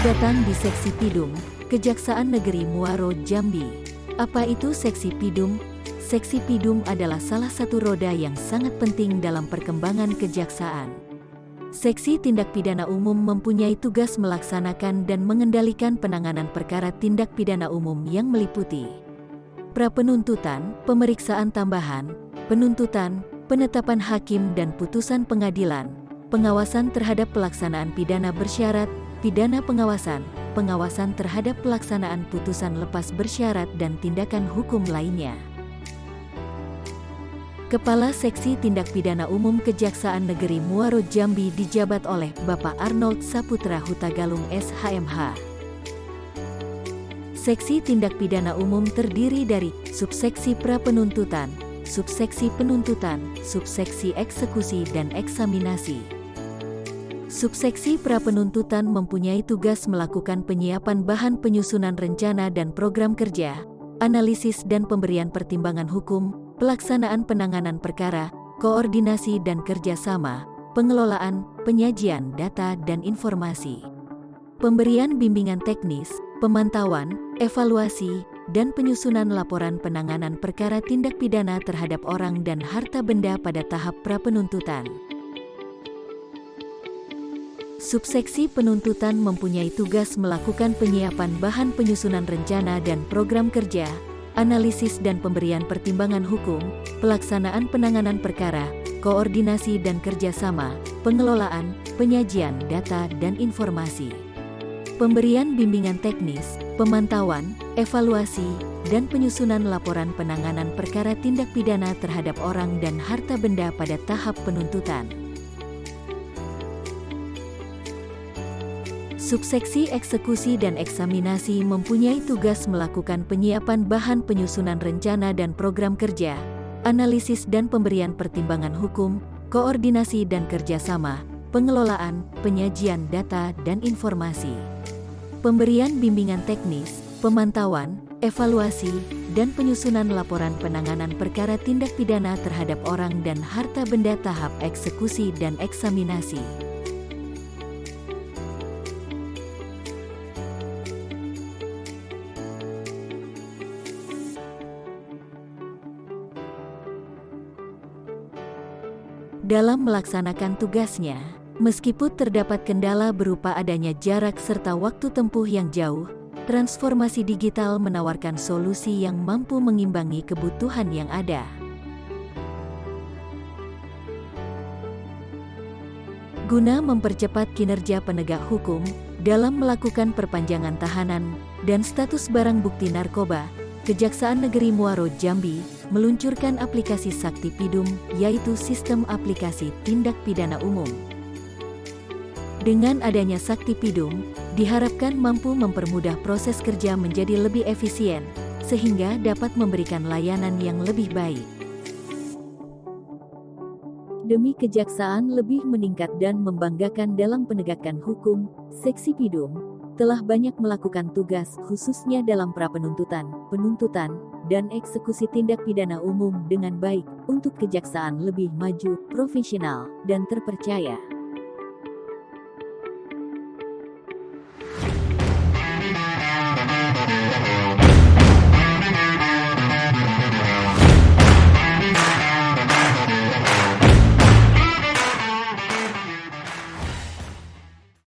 datang di Seksi Pidum, Kejaksaan Negeri Muaro, Jambi. Apa itu Seksi Pidum? Seksi Pidum adalah salah satu roda yang sangat penting dalam perkembangan kejaksaan. Seksi Tindak Pidana Umum mempunyai tugas melaksanakan dan mengendalikan penanganan perkara tindak pidana umum yang meliputi prapenuntutan, pemeriksaan tambahan, penuntutan, penetapan hakim dan putusan pengadilan, pengawasan terhadap pelaksanaan pidana bersyarat, pidana pengawasan, pengawasan terhadap pelaksanaan putusan lepas bersyarat dan tindakan hukum lainnya. Kepala Seksi Tindak Pidana Umum Kejaksaan Negeri Muaro, Jambi dijabat oleh Bapak Arnold Saputra Hutagalung SHMH. Seksi Tindak Pidana Umum terdiri dari Subseksi Prapenuntutan, Subseksi Penuntutan, Subseksi Eksekusi dan Eksaminasi. Subseksi Prapenuntutan mempunyai tugas melakukan penyiapan bahan penyusunan rencana dan program kerja, analisis dan pemberian pertimbangan hukum, pelaksanaan penanganan perkara, koordinasi dan kerjasama, pengelolaan, penyajian data dan informasi, pemberian bimbingan teknis, pemantauan, evaluasi, dan penyusunan laporan penanganan perkara tindak pidana terhadap orang dan harta benda pada tahap prapenuntutan. Subseksi Penuntutan mempunyai tugas melakukan penyiapan bahan penyusunan rencana dan program kerja, analisis dan pemberian pertimbangan hukum, pelaksanaan penanganan perkara, koordinasi dan kerjasama, pengelolaan, penyajian data dan informasi, pemberian bimbingan teknis, pemantauan, evaluasi, dan penyusunan laporan penanganan perkara tindak pidana terhadap orang dan harta benda pada tahap penuntutan. Subseksi Eksekusi dan Eksaminasi mempunyai tugas melakukan penyiapan bahan penyusunan rencana dan program kerja, analisis dan pemberian pertimbangan hukum, koordinasi dan kerjasama, pengelolaan, penyajian data dan informasi, pemberian bimbingan teknis, pemantauan, evaluasi, dan penyusunan laporan penanganan perkara tindak pidana terhadap orang dan harta benda tahap eksekusi dan eksaminasi. Dalam melaksanakan tugasnya, meskipun terdapat kendala berupa adanya jarak serta waktu tempuh yang jauh, transformasi digital menawarkan solusi yang mampu mengimbangi kebutuhan yang ada. Guna mempercepat kinerja penegak hukum dalam melakukan perpanjangan tahanan dan status barang bukti narkoba, Kejaksaan Negeri Muaro, Jambi meluncurkan aplikasi Sakti Pidum, yaitu sistem aplikasi tindak pidana umum. Dengan adanya Sakti Pidum, diharapkan mampu mempermudah proses kerja menjadi lebih efisien, sehingga dapat memberikan layanan yang lebih baik. Demi kejaksaan lebih meningkat dan membanggakan dalam penegakan hukum, Seksi Pidum telah banyak melakukan tugas khususnya dalam prapenuntutan, penuntutan, dan eksekusi tindak pidana umum dengan baik untuk kejaksaan lebih maju, profesional, dan terpercaya.